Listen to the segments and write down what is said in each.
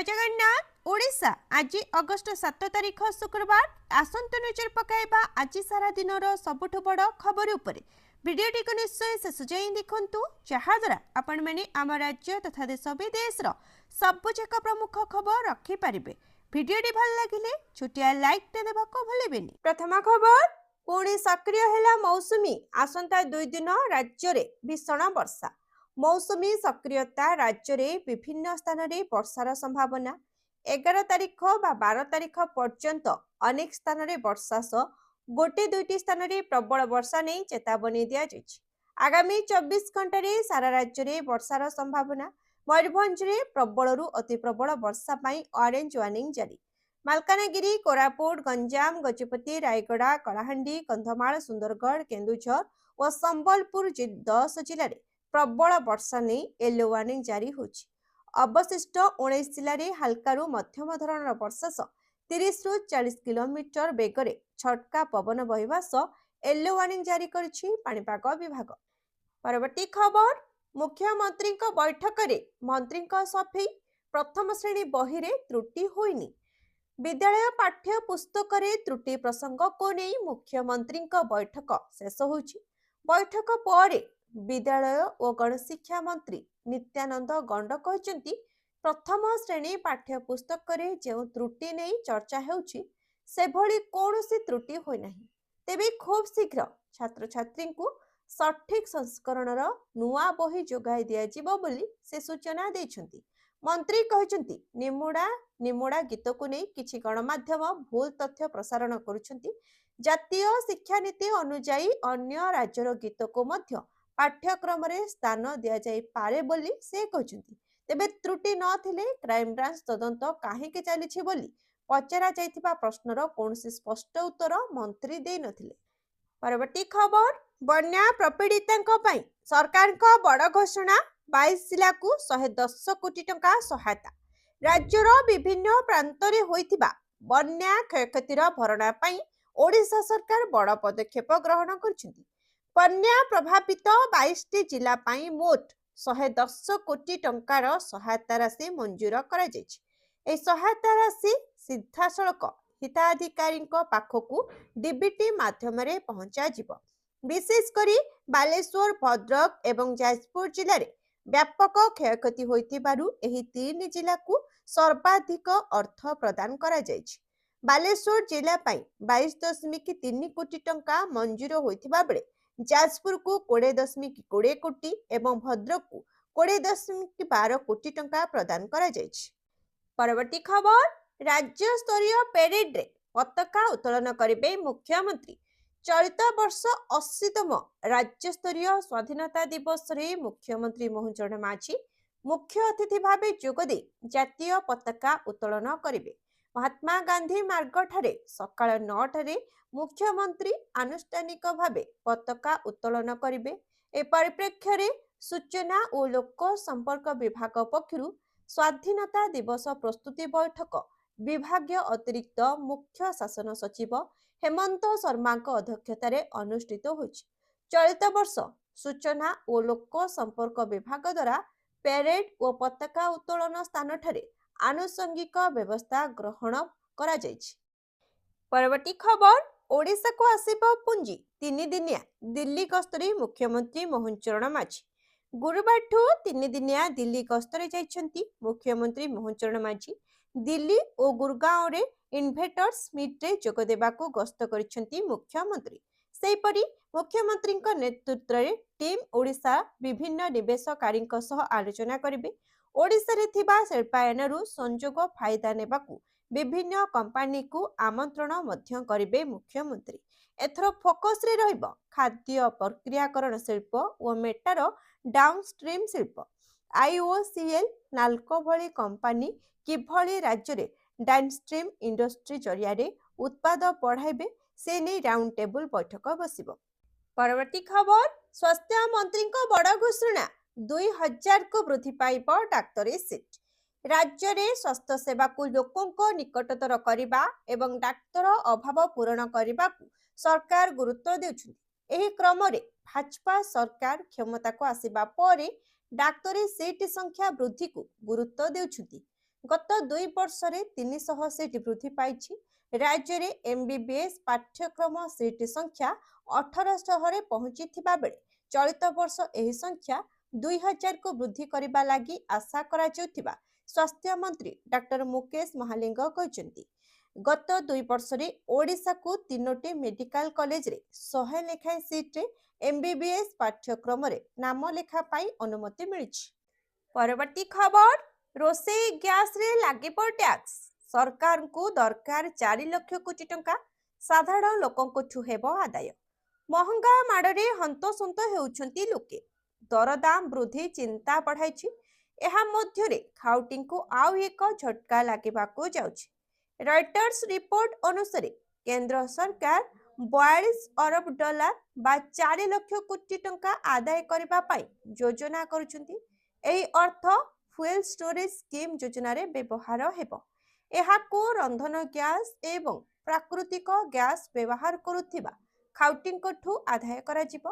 जय जगन्नाथ ओडिशा आज अगस्ट 7 तारिख शुक्रवार आसंत नजर पकाइबा आज सारा दिन सबुठ बड़ खबर उपरे भिडियोटी को निश्चय शेष जाए देखु जहाद्वारा आपण मैंने आम राज्य तथा देश विदेश सबुजाक प्रमुख खबर रखिपारे। भिडियोटी भल लगिले छुटिया लाइक देवा भूलें। प्रथम खबर पुणी सक्रिय है मौसुमी आसंता 2 दिन राज्य में भीषण वर्षा। मौसुमी सक्रियता राज्य में विभिन्न स्थान में वर्षार संभावना 11 तारिख बा 12 तारिख पर्यंत अनेक स्थान में वर्षा सह गोटे दुईटी स्थान में प्रबल वर्षा नहीं चेतावनी दि जाएगी। आगामी 24 घंटे सारा राज्य में वर्षार संभावना। मयूरभंज में प्रबलरू अति प्रबल वर्षा पाई ऑरेंज वार्निंग जारी। मालकानगिरी कोरापुट गंजाम गजपति रायगड़ा कलाहांडी कंधमाल सुंदरगढ़ केन्दुझर और संबलपुर 10 जिले में प्रबल वर्षा नहीं येलो वार्निंग जारी होछि। अवशिष्ट 19 जिले में हल्कारु मध्यम धरणर वर्षा सह 30 रु 40 किलोमीटर बेगरे छटका पवन बहिबा सह येलो वार्निंग जारी करिछि पाणीपाग विभाग। परवर्ती खबर मुख्यमंत्री बैठक में मंत्री सफेई प्रथम श्रेणी बही रे त्रुटि होइनी। विद्यालय पाठ्य पुस्तक रे त्रुटि प्रसंग को नहीं मुख्यमंत्री बैठक शेष होछि। बैठक पर विद्यालय और गणशिक्षा मंत्री नित्यानंद गंड कहते प्रथम श्रेणी पाठ्य पुस्तक रे जो त्रुटि नहीं चर्चा होछि सेभली कौनसी त्रुटि होई नाही। तेबे खूब शीघ्र छात्र छात्री को सठिक संस्करणर नुआ बही जोगाई दिया जिवो बोली से सूचना देछंती। मंत्री कहते निमुड़ा गीत को नहीं किछि गणमाध्यम भूल तथ्य प्रसारण करुछंती। जातीय शिक्षा नीति अनुଯାयी अन्य राज्यर गीत को मध्य पाठ्यक्रम रे स्थान दिया जाई पारे बोली से कहते। तेबे त्रुटि नथिले क्राइम ब्रांच तदंत काहेके चलीछि बोली पचरा जाइथिबा प्रश्नर कौनसी स्पष्ट उत्तर मंत्री दे नथिले। परवर्ती खबर बन्या प्रपीड़ितांको पई सरकार को बड़ घोषणा 22 जिला को 110 कोटी टंका सहायता। राज्यर विभिन्न प्रांत रे होइथिबा बन्या क्षयक्षतिर भरणा पई ओडिशा सरकार बड़ पदक्षेप ग्रहण करछिंती। बन्या प्रभावित 22 जिला पई मोट 110 कोटी टंकार सहायता राशि मंजूर करा जायछि। ए सहायता राशि सीधासलख हिताधिकारी पाखकू डीबीटी माध्यम रे पहुंचा जिवो। विशेषकर बालेश्वर भद्रक एवं जाजपुर जिले में व्यापक क्षयक्षति होइथिबारु एही 3 जिला को सर्वाधिक अर्थ प्रदान करा जायछि। बालेश्वर जिला पई 22.3 कोटी टंका मंजूर होइथिबा बेले जाजपुर को 20.20 कोटी एवं भद्रक को 20.12 कोटी टंका प्रदान करा जायछि। परवर्ती खबर राज्य स्तरीय पेरेड रे पताका उत्तोलन करिबे मुख्यमंत्री। चलित वर्ष 80तम राज्य स्तरीय स्वाधीनता दिवस रे मुख्यमंत्री मोहन चरण माझी मुख्य अतिथि भावे जोगदे जातीय पताका उत्तोलन करिबे। महात्मा गांधी मार्ग ठारे सकाळ 9 ठारे मुख्यमंत्री आनुष्ठानिक भावे पताका उत्तोलन करिबे। ए परिप्रेक्ष्य रे सूचना और लोक संपर्क विभाग पक्षरु स्वाधीनता दिवस प्रस्तुति बैठक विभागीय अतिरिक्त मुख्य शासन सचिव हेमंत शर्मा अध्यक्षतार अनुष्ठित होछि। चलित वर्ष सूचना और लोक संपर्क विभाग द्वारा पेरेड और पताका उत्तोलन स्थान ठारे आनुषंगिक व्यवस्था ग्रहण करा जायछि। परवर्ती खबर ओडिशा को आसिबो पुंजी 3 दिनिया दिल्ली गस्तरे मुख्यमंत्री मोहन चरण माझी। गुरुवार 3 दिनिया दिल्ली गस्तरे जाइछंती मुख्यमंत्री मोहन चरण माझी। दिल्ली और गुरगांव रे इन्वेटर्स मीट रे जोग देबाकू गस्त करिछंती मुख्यमंत्री। सेपरी मुख्यमंत्री नेतृत्व रे टीम ओडिशा विभिन्न निवेशकारी सह आलोचना करिबे। ओडिशा रे थिबा शिल्पायनरु संजोग फायदा नेबाकू विभिन्न कंपनी को आमंत्रण मध्य करिबे मुख्यमंत्री। एथरो फोकस रे रहिबो खाद्य प्रक्रियाकरण शिल्प और मेटार डाउनस्ट्रीम शिल्प। आईओसीएल नाल्को भली कंपनी किभली राज्य रे डाउनस्ट्रीम इंडस्ट्री जरिया रे उत्पाद बढ़ाइबे से नहीं राउंड टेबल बैठक बसिबो। परवर्ती खबर स्वास्थ्य मंत्री को बड़ घोषणा 2000 को वृद्धि पाइब डाक्तरी सीट। राज्य रे स्वास्थ्य सेवा को लोकों को निकटतर करिबा एवं डाक्तर अभाव पूरण करिबा को सरकार गुरुत्व देउछथि। एही क्रम रे भाजपा सरकार क्षमता को आसिबा परे डाक्तरी सीट संख्या वृद्धि को गुरुत्व देउछथि। गत 2 वर्षରେ 300 सीट वृद्धि पाइछि। राज्य रे एमबीबीएस पाठ्यक्रम सीट संख्या 1800 रे पहुंचीथिबा बेले चलित वर्ष एही संख्या 2000 को वृद्धि करबा लागि आशा करा जाउथिबा स्वास्थ्य मंत्री डॉक्टर मुकेश महालिंग कहचंती। गत 2 वर्षरे ओडिशा को 3टी मेडिकल कॉलेज रे 100 लेखाएं सीट रे एमबीबीएस पाठ्यक्रम रे नाम लेखा पाई अनुमति मिलिछि। परवर्ती खबर, रोषेई गैस रे लागिब टैक्स। सरकार को दरकार 4 लाख कोटी टंका, साधारण लोकंकठु हेबो आदाय। महंगा माड़े हंतसंत हेउछंती लोके। दरदाम वृद्धि चिंता बढ़ाइछि। एहा मध्यरे खाउटी को आउ एक झटका लागिबाको जाउछि। रॉयटर्स रिपोर्ट अनुसार केंद्र सरकार 42 अरब डॉलर बा 4 लाख कोटी टंका आदाय करबा पाई योजना करुछंती। एही अर्थ फ्यूएल स्टोरेज स्कीम योजना रे व्यवहार हेबो। एहाको रंधन गैस एवं प्राकृतिक गैस व्यवहार करुथिबा खाउटींकठु आदाय कराजिबो।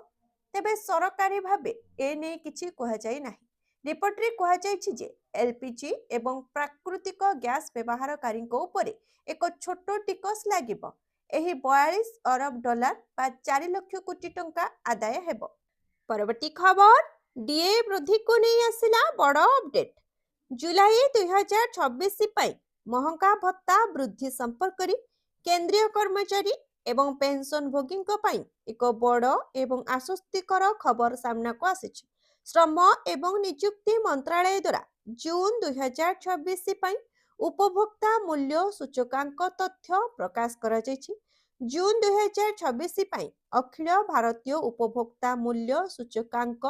तेबे सरकारी भाबे ए नै किछि कहै जाय नाही। रिपोर्ट रे कहै जायछि जे एलपीजी एवं प्राकृतिक गैस व्यवहारकारी उपरे एक छोटो टिकस लागिबो। एही 42 अरब डॉलर बा 4 लाख कोटी टंका आदाय हेबो। परवर्ती खबर, डीए वृद्धि को नहीं आसिला बड़ अपडेट। जुलाई 2026 पाई महंगा भत्ता वृद्धि संपर्क रे केंद्रीय कर्मचारी एवं पेंशन भोगी एक बड़ एवं आश्वस्तिकर खबर सामना को आसिछि। श्रम एवं नियुक्ति मंत्रालय द्वारा जून 2026 पाई उपभोक्ता मूल्य सूचकांक तथ्य प्रकाश करा जायछि। जून 2026 पाई अखिल भारतीय उपभोक्ता मूल्य सूचकांक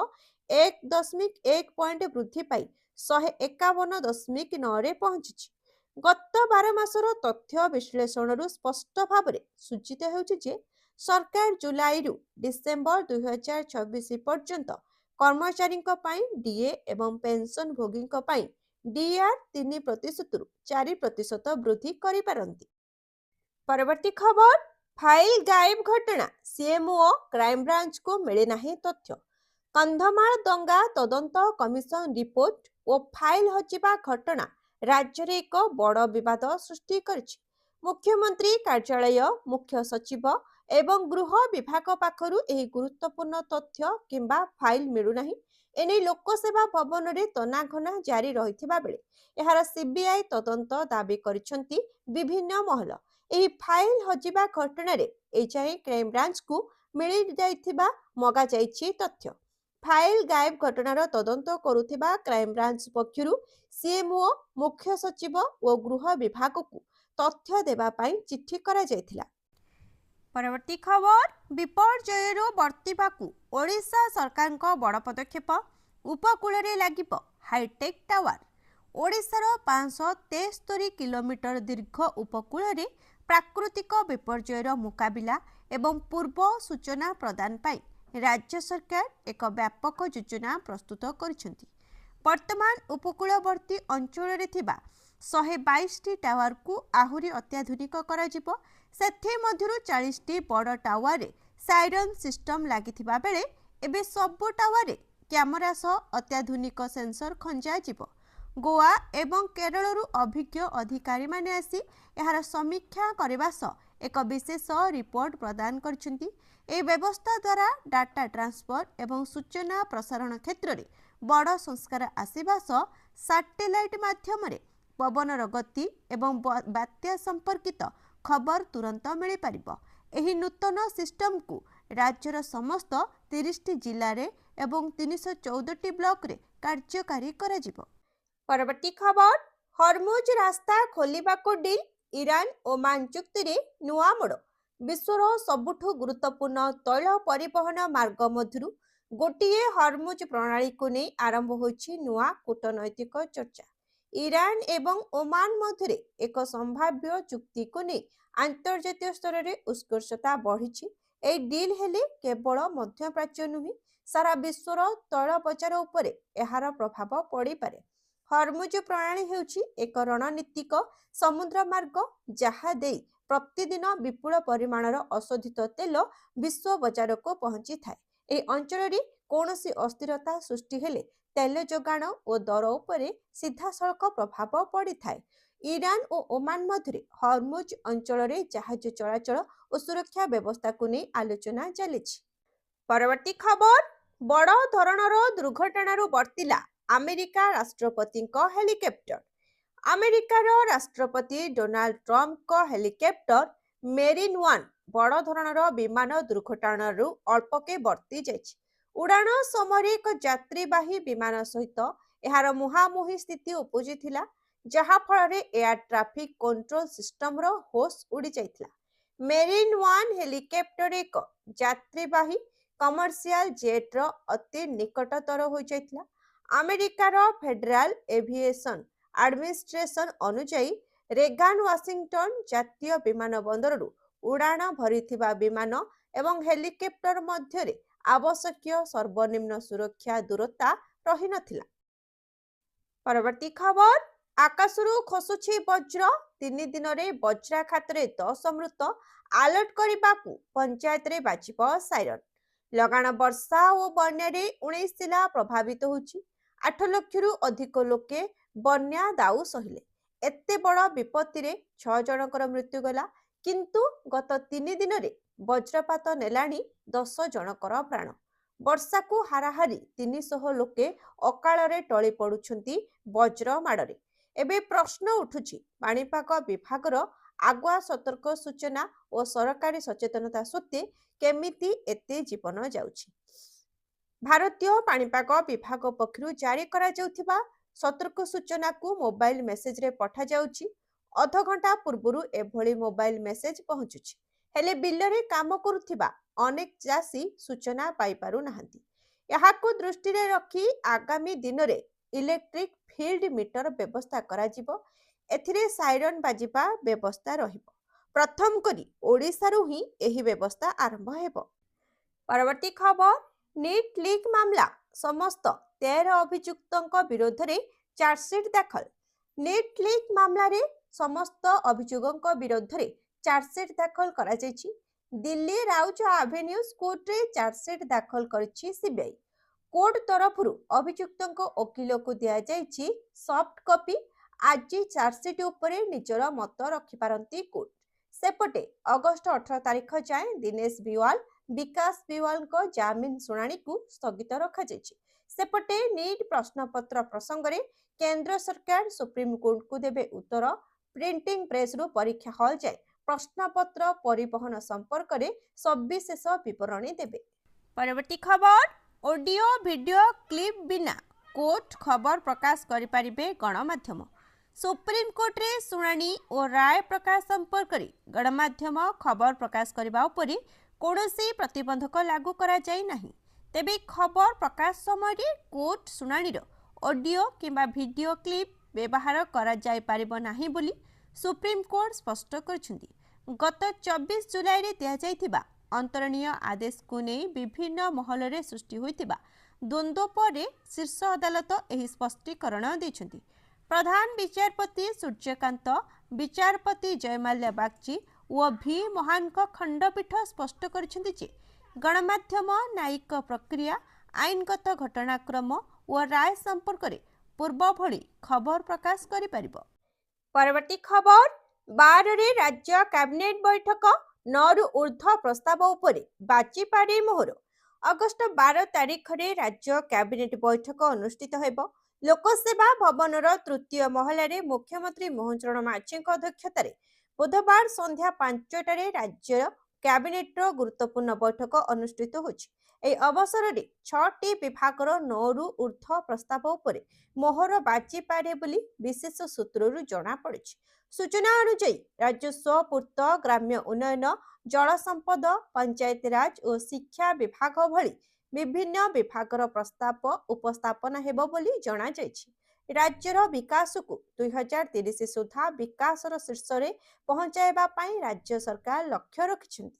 1.1 पॉइंट वृद्धि पाई 151.9 रे पहुंची। गत 12 मासर तथ्य विश्लेषण स्पष्ट भाव में सूचित होउछि जे सरकार जुलाई रु डिसेंबर 2026 पर्यंत कर्मचारी डीए एवं पेंशन भोगी डीआर 3% रु 4% वृद्धि करिपारंती। परवर्ती खबर, फाइल गायब घटना, सीएमओ क्राइम ब्रांच को मिले नहीं तथ्य। कंधमाल दंगा तदंत कमिशन रिपोर्ट और फाइल हजिबा घटना राज्य रे एक बड़ विवाद सृष्टि करिछि। मुख्यमंत्री कार्यालय, मुख्य सचिव एवं गृह विभाग पाखरु एही गुरुत्वपूर्ण तथ्य किंबा फाइल मिलु नाही। एने लोकसेवा भवन रे तनाघना जारी रहिथिबा बेले एहार सीबीआई तदंत दाबी करिसंती विभिन्न महल। एही फाइल हजिबा घटना रे एजाई क्राइम ब्रांच को मिली जाइथिबा मगा जाइछि तथ्य। फाइल गायब घटनार तदंत करुथिबा क्राइम ब्रांच पक्षरु सीएमओ, मुख्य सचिव और गृह विभाग को तथ्य देबा पाई चिट्ठी करा जायथिला। परवर्ती खबर, विपर्ययरू वर्तिबाकू ओडिशा सरकार को बड़ पदक्षेप। उपकूल रे लागिब हाईटेक टावर। ओडिशार 573 किलोमीटर दीर्घ उपकूल रे प्राकृतिक विपर्ययर मुकाबिला एवं पूर्व सूचना प्रदान पाई राज्य सरकार एक व्यापक योजना प्रस्तुत करिसेंती। वर्तमान उपकूलवर्ती अंचल रे थिबा 122 टावर को आहुरी अत्याधुनिक करा जिवो। सेथि मध्यरु 40 टी बड़ टावर रे साइरन सिस्टम लागिथिबा बेले एबे सब टावर रे कैमरा सह अत्याधुनिक सेंसर खंजा जिवो। गोवा एवं केरल अभिज्ञ अधिकारी माने आसी एहार समीक्षा करबा सह एक विशेष रिपोर्ट प्रदान करछंती। ए व्यवस्था द्वारा डाटा ट्रांसफर एवं सूचना प्रसारण क्षेत्र में बड़ संस्कार आसीबा सह सैटेलाइट माध्यम रे पवनर गति एवं बात्या संपर्कित खबर तुरंत मिल पारिबो। एही नूतन सिस्टम को राज्यर समस्त 30 जिल्ला रे एवं 314 ब्लॉक रे कार्यकारी करा जिवो। परवर्ती खबर, हरमुज रास्ता खोलिबा को डील। ईरान ओमान चुक्ति रे नुआ मोड़। विश्वर सबुठु गुरुत्वपूर्ण तैल परिवहन मार्ग मध्यरु गोटिए हरमुज प्रणाली को नहीं आरंभ होछि नुआ कूटनैतिक चर्चा। ईरान एवं ओमान मध्यरे एक संभाव्य चुक्ति को नहीं अंतर्जातीय स्तर में उत्कर्षता बढ़ी। ए डील हेले केवल मध्यप्राच्य नुहे सारा विश्वर तैल बजार उपरे एहार प्रभाव पड़ी पारे। हरमुज प्रणाली हेउछि एक रणनीतिक समुद्र मार्ग जहा देई प्रतिदिन विपुल परिमाणर अशोधित तेल विश्व बजार को पहुंची थाए। ए अंचल रे କୌଣସି ଅସ୍ଥିରତା ସୃଷ୍ଟି ହେଲେ ତେଲ ଯୋଗାଣ ଓ ଦର ଉପରେ ସିଧାସଳଖ ପ୍ରଭାବ ପଡ଼ିଥାଏ। ଇରାନ ଓ ଓମାନ ମଧ୍ୟରେ ହରମୁଜ ଅଞ୍ଚଳରେ ଜାହାଜ ଚଳାଚଳ ଓ ସୁରକ୍ଷା ବ୍ୟବସ୍ଥାକୁ ନେଇ ଆଲୋଚନା ଚାଲିଛି। ପରବର୍ତ୍ତୀ ଖବର, ବଡ଼ ଧରଣର ଦୁର୍ଘଟଣାରୁ ବର୍ତ୍ତିଲା ଆମେରିକା ରାଷ୍ଟ୍ରପତିଙ୍କ ହେଲିକପ୍ଟର। ଆମେରିକାର ରାଷ୍ଟ୍ରପତି ଡୋନାଲ୍ଡ ଟ୍ରମ୍ପଙ୍କ ହେଲିକପ୍ଟର ମେରିନ୍ ୱାନ୍ ବଡ଼ ଧରଣର ବିମାନ ଦୁର୍ଘଟଣାରୁ ଅଳ୍ପକେ ବର୍ତ୍ତି ଯାଇଛି। ଉଡ଼ାଣ ସମୟରେ ଏକ ଯାତ୍ରୀବାହୀ ବିମାନ ସହିତ ଏହାର ମୁହାଁମୁହିଁ ସ୍ଥିତି ଉପୁଜିଥିଲା, ଯାହାଫଳରେ ଏୟାର ଟ୍ରାଫିକ୍ କଣ୍ଟ୍ରୋଲ ସିଷ୍ଟମର ହୋସ୍ ଉଡ଼ିଯାଇଥିଲା। ମେରିନ୍ ୱାନ୍ ହେଲିକପ୍ଟର ଏକ ଯାତ୍ରୀବାହୀ କମର୍ସିଆଲ ଜେଟ୍ର ଅତି ନିକଟତର ହୋଇଯାଇଥିଲା। ଆମେରିକାର ଫେଡେରାଲ ଏଭିଏସନ ଆଡମିନିଷ୍ଟ୍ରେସନ ଅନୁଯାୟୀ ରେଗାନ ୱାଶିଂଟନ ଜାତୀୟ ବିମାନ ବନ୍ଦରରୁ ଉଡ଼ାଣ ଭରିଥିବା ବିମାନ ଏବଂ ହେଲିକପ୍ଟର ମଧ୍ୟରେ ଆବଶ୍ୟକୀୟ ସର୍ବନିମ୍ନ ସୁରକ୍ଷା ଦୂରତା ରହିନଥିଲା। ପରବର୍ତ୍ତୀ ଖବର, ଆକାଶରୁ ଖସୁଛି ବଜ୍ର, 3 ଦିନରେ ବଜ୍ରାଘାତରେ 10 ମୃତ, ଆଲର୍ଟ କରିବାକୁ ପଞ୍ଚାୟତରେ ବାଜିବ ସାଇରନ୍। ଲଗାଣ ବର୍ଷା ଓ ବନ୍ୟାରେ 19 ଜିଲ୍ଲା ପ୍ରଭାବିତ ହୋଇଛି। 8 ଲକ୍ଷରୁ ଅଧିକ ଲୋକେ ବନ୍ୟା ଦାଉ ସହିଲେ। ଏତେ ବଡ଼ ବିପତ୍ତିରେ 6 ଜଣଙ୍କର ମୃତ୍ୟୁ ଗଲା, କିନ୍ତୁ ଗତ 3 ଦିନରେ ବଜ୍ରପାତ ନେଲାଣି 10 ଜଣଙ୍କର ପ୍ରାଣ। ବର୍ଷାକୁ ହାରାହାରି 300 ଲୋକେ ଅକାଳରେ ଟଳି ପଡୁଛନ୍ତି ବଜ୍ର ମାଡ଼ରେ। ଏବେ ପ୍ରଶ୍ନ ଉଠୁଛି, ପାଣିପାଗ ବିଭାଗର ଆଗୁଆ ସତର୍କ ସୂଚନା ଓ ସରକାରୀ ସଚେତନତା ସତ୍ତ୍ୱେ କେମିତି ଏତେ ଜୀବନ ଯାଉଛି? ଭାରତୀୟ ପାଣିପାଗ ବିଭାଗ ପକ୍ଷରୁ ଜାରି କରାଯାଉଥିବା ସତର୍କ ସୂଚନାକୁ ମୋବାଇଲ ମେସେଜରେ ପଠାଯାଉଛି। ଅଧଘଣ୍ଟା ପୂର୍ବରୁ ଏଭଳି ମୋବାଇଲ ମେସେଜ ପହଞ୍ଚୁଛି, ହେଲେ ବିଲରେ କାମ କରୁଥିବା ଅନେକ ଚାଷୀ ସୂଚନା ପାଇପାରୁନାହାନ୍ତି। ଏହାକୁ ଦୃଷ୍ଟିରେ ରଖି ଆଗାମୀ ଦିନରେ ଇଲେକ୍ଟ୍ରିକ୍ ଫିଲ୍ଡ ମିଟର ବ୍ୟବସ୍ଥା କରାଯିବ। ଏଥିରେ ସାଇରନ୍ ବାଜିବା ବ୍ୟବସ୍ଥା ରହିବ। ପ୍ରଥମ କରି ଓଡ଼ିଶାରୁ ହିଁ ଏହି ବ୍ୟବସ୍ଥା ଆରମ୍ଭ ହେବ। ପରବର୍ତ୍ତୀ ଖବର, ନିଟ୍ ଲିକ୍ ମାମଲା, ସମସ୍ତ 13 ଅଭିଯୁକ୍ତଙ୍କ ବିରୋଧରେ ଚାର୍ଜସିଟ୍ ଦାଖଲ। ନିଟ୍ ଲିକ୍ ମାମଲାରେ ସମସ୍ତ ଅଭିଯୋଗଙ୍କ ବିରୋଧରେ ଚାର୍ଜସିଟ୍ ଦାଖଲ କରାଯାଇଛି। ଦିଲ୍ଲୀ ରାଉଜ ଆଭେନ୍ୟୁଜ କୋର୍ଟରେ ଚାର୍ଜସିଟ୍ ଦାଖଲ କରିଛି ସିବିଆଇ। କୋର୍ଟ ତରଫରୁ ଅଭିଯୁକ୍ତଙ୍କ ଓକିଲକୁ ଦିଆଯାଇଛି ସଫ୍ଟ କପି। ଆଜି ଚାର୍ଜସିଟ୍ ଉପରେ ନିଜର ମତ ରଖିପାରନ୍ତି କୋର୍ଟ। ସେପଟେ ଅଗଷ୍ଟ 18 ତାରିଖ ଯାଏଁ ଦିନେଶ ବିୱାଲ, ବିକାଶ ବିୱାଲଙ୍କ ଜାମିନ ଶୁଣାଣିକୁ ସ୍ଥଗିତ ରଖାଯାଇଛି। ସେପଟେ ନିଟ୍ ପ୍ରଶ୍ନପତ୍ର ପ୍ରସଙ୍ଗରେ କେନ୍ଦ୍ର ସରକାର ସୁପ୍ରିମକୋର୍ଟକୁ ଦେବେ ଉତ୍ତର। ପ୍ରିଣ୍ଟିଂ ପ୍ରେସରୁ ପରୀକ୍ଷା ହଲ୍ ଯାଏଁ ପ୍ରଶ୍ନପତ୍ର ପରିବହନ ସମ୍ପର୍କରେ ସବିଶେଷ ବିବରଣୀ ଦେବେ। ପରବର୍ତ୍ତୀ ଖବର, ଅଡିଓ ଭିଡିଓ କ୍ଲିପ୍ ବିନା କୋର୍ଟ ଖବର ପ୍ରକାଶ କରିପାରିବେ ଗଣମାଧ୍ୟମ। ସୁପ୍ରିମକୋର୍ଟରେ ଶୁଣାଣି ଓ ରାୟ ପ୍ରକାଶ ସମ୍ପର୍କରେ ଗଣମାଧ୍ୟମ ଖବର ପ୍ରକାଶ କରିବା ଉପରେ କୌଣସି ପ୍ରତିବନ୍ଧକ ଲାଗୁ କରାଯାଇ ନାହିଁ। ତେବେ ଖବର ପ୍ରକାଶ ସମୟରେ କୋର୍ଟ ଶୁଣାଣିର ଅଡିଓ କିମ୍ବା ଭିଡିଓ କ୍ଲିପ୍ ବ୍ୟବହାର କରାଯାଇପାରିବ ନାହିଁ ବୋଲି ସୁପ୍ରିମକୋର୍ଟ ସ୍ପଷ୍ଟ କରିଛନ୍ତି। ଗତ 24 ଜୁଲାଇରେ ଦିଆଯାଇଥିବା ଅନ୍ତରଣୀୟ ଆଦେଶକୁ ନେଇ ବିଭିନ୍ନ ମହଲରେ ସୃଷ୍ଟି ହୋଇଥିବା ଦ୍ୱନ୍ଦ୍ୱ ପରେ ଶୀର୍ଷ ଅଦାଲତ ଏହି ସ୍ପଷ୍ଟୀକରଣ ଦେଇଛନ୍ତି। ପ୍ରଧାନ ବିଚାରପତି ସୂର୍ଯ୍ୟକାନ୍ତ, ବିଚାରପତି ଜୟମାଲ୍ୟା ବାଗ୍ଚି ଓ ଭି ମୋହନଙ୍କ ଖଣ୍ଡପୀଠ ସ୍ପଷ୍ଟ କରିଛନ୍ତି ଯେ ଗଣମାଧ୍ୟମ ନ୍ୟାୟିକ ପ୍ରକ୍ରିୟା, ଆଇନଗତ ଘଟଣାକ୍ରମ ଓ ରାୟ ସମ୍ପର୍କରେ ପୂର୍ବ ଭଳି ଖବର ପ୍ରକାଶ କରିପାରିବ। ପରବର୍ତ୍ତୀ ଖବର, 12ରେ ରାଜ୍ୟ କ୍ୟାବିନେଟ ବୈଠକ, 9ରୁ ଉର୍ଦ୍ଧ୍ୱ ପ୍ରସ୍ତାବ ଉପରେ ବାଜିପାରେ ମୋହର। ଅଗଷ୍ଟ 12 ତାରିଖରେ ରାଜ୍ୟ କ୍ୟାବିନେଟ ବୈଠକ ଅନୁଷ୍ଠିତ ହେବ। ଲୋକସେବା ଭବନର ତୃତୀୟ ମହଲାରେ ମୁଖ୍ୟମନ୍ତ୍ରୀ ମୋହନ ଚରଣ ମାଝୀଙ୍କ ଅଧ୍ୟକ୍ଷତାରେ ବୁଧବାର ସନ୍ଧ୍ୟା 5ଟାରେ ରାଜ୍ୟ କ୍ୟାବିନେଟର ଗୁରୁତ୍ୱପୂର୍ଣ୍ଣ ବୈଠକ ଅନୁଷ୍ଠିତ ହୋଇଛି। ଏହି ଅବସରରେ 6ଟି ବିଭାଗର 9ରୁ ଉର୍ଦ୍ଧ୍ୱ ପ୍ରସ୍ତାବ ଉପରେ ମୋହର ବାଜିପାରେ ବୋଲି ବିଶେଷ ସୂତ୍ରରୁ ଜଣାପଡ଼ିଛି। ସୂଚନା ଅନୁଯାୟୀ ରାଜସ୍ୱ, ପୂର୍ତ୍ତ, ଗ୍ରାମ୍ୟ ଉନ୍ନୟନ, ଜଳସମ୍ପଦ, ପଞ୍ଚାୟତିରାଜ ଓ ଶିକ୍ଷା ବିଭାଗ ଭଳି ବିଭିନ୍ନ ବିଭାଗର ପ୍ରସ୍ତାବ ଉପସ୍ଥାପନ ହେବ ବୋଲି ଜଣାଯାଇଛି। ରାଜ୍ୟର ବିକାଶକୁ 2030 ସୁଦ୍ଧା ବିକାଶର ଶୀର୍ଷରେ ପହଞ୍ଚାଇବା ପାଇଁ ରାଜ୍ୟ ସରକାର ଲକ୍ଷ୍ୟ ରଖିଛନ୍ତି।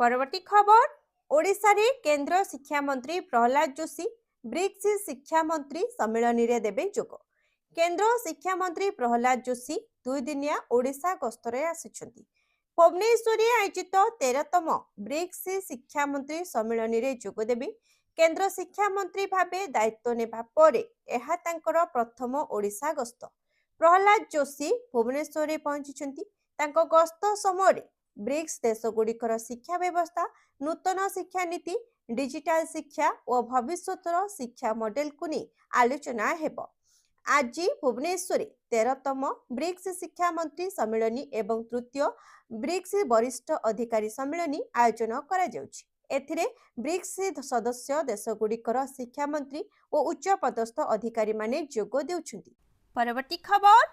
ପରବର୍ତ୍ତୀ ଖବର, ଓଡ଼ିଶାରେ କେନ୍ଦ୍ର ଶିକ୍ଷାମନ୍ତ୍ରୀ ପ୍ରହ୍ଲାଦ ଯୋଶୀ ବ୍ରିକ୍ସ ଶିକ୍ଷାମନ୍ତ୍ରୀ ସମ୍ମିଳନୀରେ ଦେବେ ଯୋଗ। କେନ୍ଦ୍ର ଶିକ୍ଷାମନ୍ତ୍ରୀ ପ୍ରହ୍ଲାଦ ଯୋଶୀ 2 ଦିନିଆ ଓଡ଼ିଶା ଗସ୍ତରେ ଆସିଛନ୍ତି। ଭୁବନେଶ୍ୱରରେ ଆୟୋଜିତ 13ତମ ବ୍ରିକ୍ସ ଶିକ୍ଷାମନ୍ତ୍ରୀ ସମ୍ମିଳନୀରେ ଯୋଗଦେବେ। केंद्र शिक्षा मंत्री भावे दायित्व नेबा परे एहा तांकर प्रथम ओडिशा गस्त। प्रहलाद जोशी भुवनेश्वर रे पहुंचिछंती। तांको गस्त समय ब्रिक्स देशगुड़िकर शिक्षा व्यवस्था, नूतन शिक्षा नीति, डिजिटाल शिक्षा और भविष्यतर शिक्षा मॉडल को नहीं आलोचना हेब। आज भुवनेश्वर 13तम ब्रिक्स शिक्षा मंत्री सम्मिलनी एवं तृतीय ब्रिक्स वरिष्ठ अधिकारी सम्मिलनी आयोजन करा जाउछि। एथिरे ब्रिक्स सदस्य देशगुड़िकर शिक्षा मंत्री और उच्च पदस्थ अधिकारी माने जोग देउछंती। परवर्ती खबर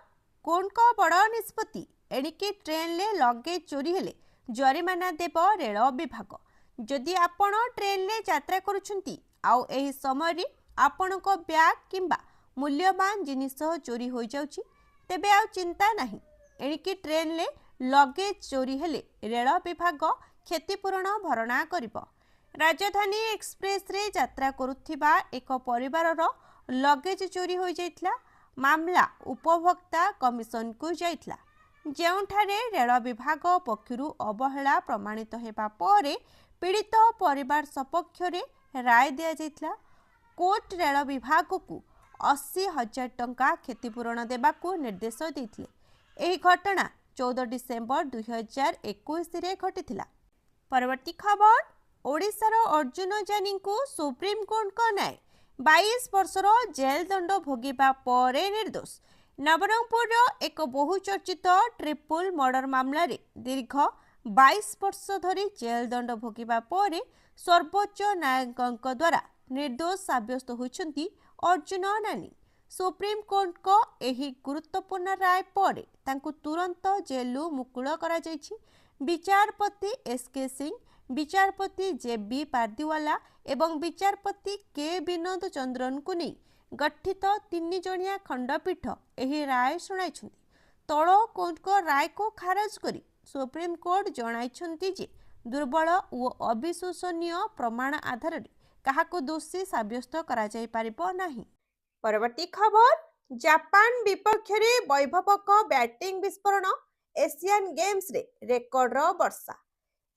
कोन को बड़ निष्पत्ति एणिके ट्रेन ले लगेज चोरी हेले जरिमाना देव रेल विभाग। जदि आपण ट्रेन ले यात्रा करूछंती आउ एही समय रे आपणको बैग किंबा मूल्यवान जिनिस चोरी हो जाउछि तेबे आउ चिंता नहीं। एणिके ट्रेन ले लगेज चोरी हेले रेल विभाग क्षतिपूरण भरणा करिब। राजधानी एक्सप्रेस रे यात्रा करुथिबा एक परिवारर लगेज चोरी हो जाइतला। मामला उपभोक्ता कमिशन को जाइतला, जेउठारे रेल विभाग पक्षरु अवहेला प्रमाणित हेबा परे पीड़ित परिवार सपक्ष रे राय दिया जाइतला। कोर्ट रेल विभाग को 80,000 टंका क्षतिपूरण देबाकू निर्देश देथिले। एही घटना 14 डिसेम्बर 2021 रे घटिथिला। परवर्ती खबर ओडिशार अर्जुन जानी को सुप्रीम कोर्ट का न्याय 22 वर्षर जेल दंड भोगिबा परे निर्दोष। नवरंगपुर एक बहुचर्चित ट्रिपल मर्डर मामला रे दीर्घ 22 वर्ष धरी जेल दंड भोगिबा परे सर्वोच्च न्यायालयक द्वारा निर्दोष साब्यस्त होइछंती अर्जुन नानी। सुप्रीम कोर्ट को एही गुरुत्वपूर्ण राय परे तांकु तुरंत जेलु मुकुल करा जायछि। विचारपति एसके सिंह, विचारपति जेबी पारदीवाला एवं विचारपति के विनोद चंद्रन को नहीं गठित 3 जणिया खंडपीठ एही राय सुनाइछंती। तଳ कोर्ट को राय को खारज करी सुप्रीम कोर्ट जणाइछंती जे दुर्बल और अविश्वसनीय प्रमाण आधार रे काहाको दोषी साब्यस्त करा जाय पारिबो नाही। परवर्ती खबर जापान विपक्ष रे वैभवक बैटिंग विस्फोरण। एशियन गेम्स रे रेकर्ड वर्षा।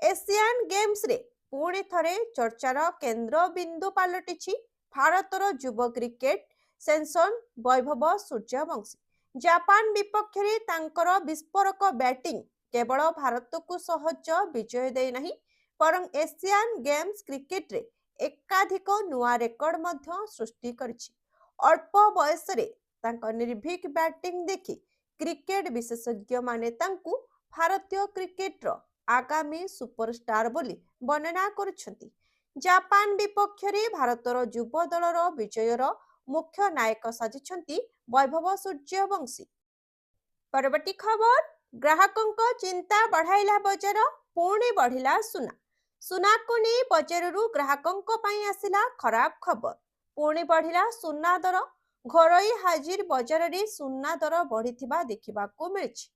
एशियन गेम्स रे पुणी थरे चर्चार केंद्र बिंदु पालटिछि भारतर युव cricket sanction Vaibhav Suryavanshi. Japan विपक्ष रे तांकर विस्फोरक बैटिंग केवल भारत को सहज विजय दे नहीं परं एशियन गेम्स क्रिकेट रे एकाधिक नुआ रेकर्ड मध्य सृष्टि करिछि। अल्प बयस रे तांका निर्भीक बैटिंग देखि क्रिकेट विशेषज्ञ माने तांकु भारतीय क्रिकेटर आगामी सुपरस्टार बोली वर्णना करुछंती। जापान विपक्ष रे भारतर युव दलर विजयर मुख्य नायक साजिछंती वैभव सूर्यवंशी। परवर्ती खबर ग्राहकों चिंता बढ़ाइला बजार पुणी बढ़िला सुना। सुना को नहीं बजारु ग्राहकों पई आसिला खराब खबर। पुणी बढ़िला सुना दर। घरोई हाजिर बजार रे सुना दर बढ़िथिबा देखिबाकू मिलछि।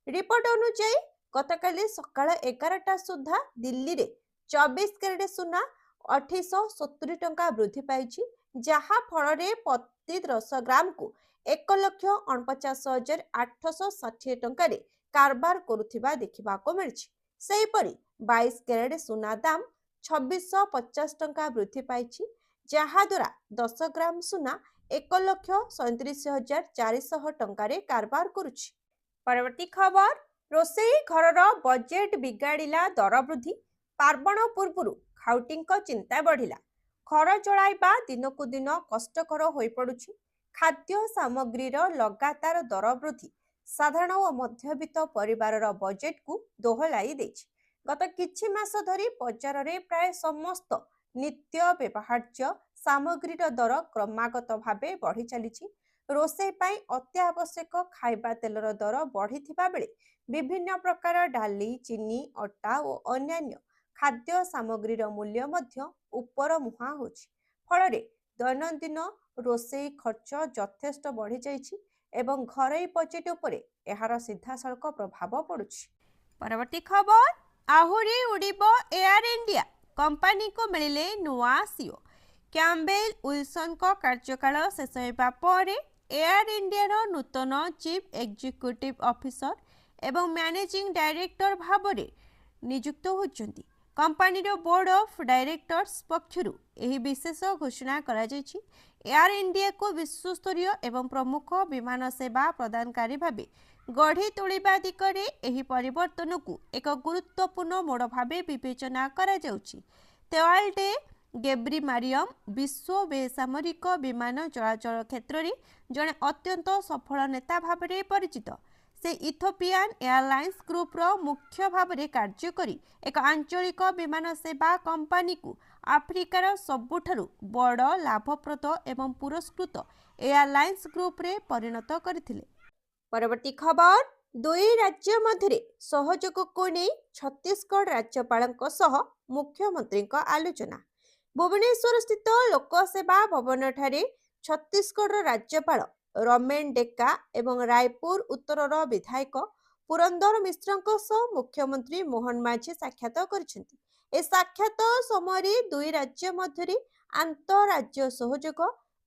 रिपोर्ट अनुसार गतकाली सकाळ 11टा सुधा दिल्ली रे 24 कैरेट सुना 2870 टंका वृद्धि पाइछि, जहा फल रे प्रति 10 ग्राम को 1,49,860 टंका रे कारबार करुथिबा देखिबाकू मिलछि। सेहीपरि 22 कैरेट सुना दाम 2650 टंका वृद्धि पाइछि, जहा द्वारा 10 ग्राम सुना 1,37,400 टंका रे कारबार करुछि। परवर्ती खबर रोसेई घरर बजेट बिगाड़िला दर वृद्धि। पार्वण पूर्व खाउटी चिंता बढ़िला। घर चलाइबा दिनकू दिन कष्टकर होई पड़ुछि। खाद्य सामग्रीर लगातार दर वृद्धि साधारण और मध्यवित्त परिवारर बजेट को दोहलाई देछि। गत किछि मास धरी बजार रे प्राय समस्त नित्य व्यवहार्य सामग्रीर दर क्रमागत भावे बढ़ी चलिछि। रोषेई पाई अत्यावश्यक खाइबा तेलर दर बढ़िथिबा बेले विभिन्न प्रकार डाली, चीनी, अटा और अन्यान्य खाद्य सामग्रीर मूल्य मध्य ऊपर मुहां होछि। फलरे दैनंदिन रोषेई खर्च यथेष्ट बढ़ी जाइछि एवं घरोई बजेट उपरे एहार सीधासळख प्रभाव पड़ुछि। परवर्ती खबर आहुरी उड़िबो एयर इंडिया। कंपनी को मिलिले नुआ सीओ। कैम्बेल विल्सन को कार्यकाल शेष होइबा परे एयर इंडिया नूतन चीफ एग्जीक्यूटिव ऑफिसर एवं मैनेजिंग डायरेक्टर भाव नियुक्त होइछन्ति। कंपनी बोर्ड ऑफ डायरेक्टर्स पक्षरु एही विशेष घोषणा करा जायछि। एयर इंडिया को विश्वस्तरीय एवं प्रमुख विमान सेवा प्रदानकारी भावे गढ़ी तोलिबा दिगरे एही परिवर्तन को एक गुरुत्वपूर्ण मोड़ भावे विवेचना करा जाउछि। तेवाल्डे गेब्री मारियम विश्व बेसामरिक विमान चलाचल क्षेत्र में जड़े अत्यंत सफल नेता भाव में परिचित। से इथियोपियन एयरलाइंस ग्रुप रो मुख्य भाव में कार्य करी एक आंचलिक विमान सेवा कंपनी को आफ्रिकार सबुठारु बड़ लाभप्रद एवं पुरस्कृत एयरलाइंस ग्रुप रे परिणत करथिले। परवर्ती खबर दुई राज्य मध्य सहयोग को नहीं छत्तीसगढ़ राज्यपालक सह मुख्यमंत्री आलोचना। भुवनेश्वर स्थित लोकसेवा भवन ठारे छत्तीसगढ़ राज्यपाल रमेन डेक्का एवं रायपुर उत्तरर विधायक पुरंदर मिश्र सह मुख्यमंत्री मोहन माझी साक्षात करिसेंति। ए साक्षात समय दुई राज्य मध्य आंतरराज्य सहयोग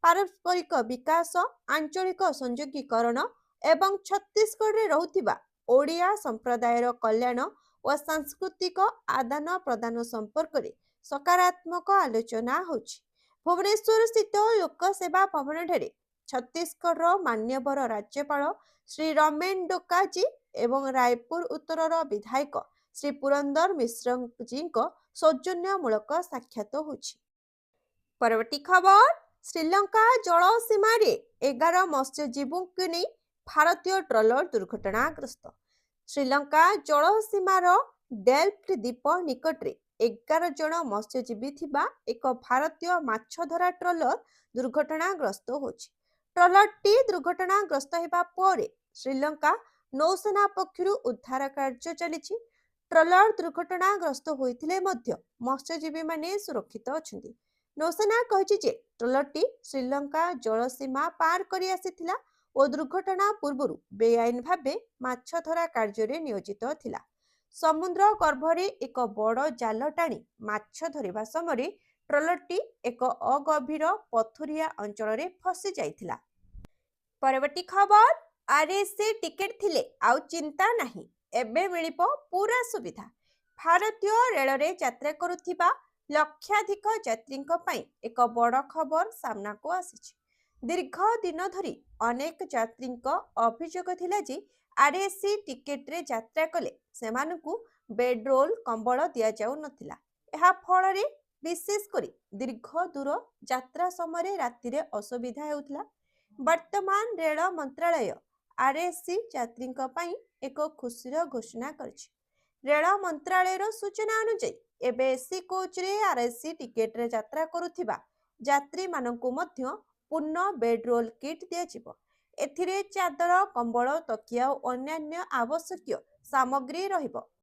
पारस्परिक विकास आंचलिक संयोगीकरण एवं छत्तीसगढ़ में रहुथिबा ओडिया संप्रदायर कल्याण और सांस्कृतिक आदान प्रदान संपर्क में सकारात्मक आलोचना होछि। भुवनेश्वर स्थित लोकसेवा भवन ठारे छत्तीसगढ़ मान्यवर राज्यपाल श्री रमेन डोका जी एवं रायपुर उत्तरर विधायक श्री पुरंदर मिश्र जी सौजन्यमूलक साक्षात होछि। परवर्ती खबर श्रीलंका जल सीमा 11 मत्स्यजीवों को नहीं भारतीय ट्रलर दुर्घटनाग्रस्त। श्रीलंका जल सीमार डेल्फ्ट द्वीप निकटरे 11 जन मत्स्यजीवी थिबा एक भारतीय माछधरा ट्रलर दुर्घटनाग्रस्त होछि। ट्रलरटी दुर्घटनाग्रस्त हेबा परे श्रीलंका नौसेना पक्षरु उद्धार कार्य चलिछि। ट्रलर दुर्घटनाग्रस्त होइथिले मध्य मत्स्यजीवी माने सुरक्षित अछंती। नौसेना कहिछि जे ट्रलरटी श्रीलंका जल सीमा पार करि आसिथिला और दुर्घटना पूर्व बेआईन भावे माछधरा कार्य नियोजित थिला। समुद्र गर्भरे एक बड़ जाल टाणी माछ धरिबा समय ट्रलरटी एक अगभीर पथुरिया अंचल में फसी जाइथिला। परवर्ती खबर आरएसी टिकेट थिले आउ चिंता नाही एबे मिलिबो पूरा सुविधा। भारतीय रेल रे यात्रा करुथिबा लक्षाधिक यात्रींक पई एक बड़ खबर सामना को आसीछि। दीर्घ दिन धरी अनेक यात्रींक अभियोग थिला जे आरएसी टिकेट रे यात्रा कले सेमानकु बेड रोल कंबल दिया जाउ नथिला। एहा फଳରେ विशेष करी दीर्घ दूर यात्रा समय राति रे असुविधा हेउथला। वर्तमान रेल मंत्रालय आरएसी यात्रींक पई एक खुशीर घोषणा करछि। रेल मंत्रालय सूचना अनुसार एबे एसी कोच रे आरएसी टिकेट रे यात्रा करुथिबा यात्री मानकु मध्य पूर्ण बेड रोल किट दिया जिवो। एथिरे चादर कंबल तकिया और अन्यान्य आवश्यक सामग्री रहिबो।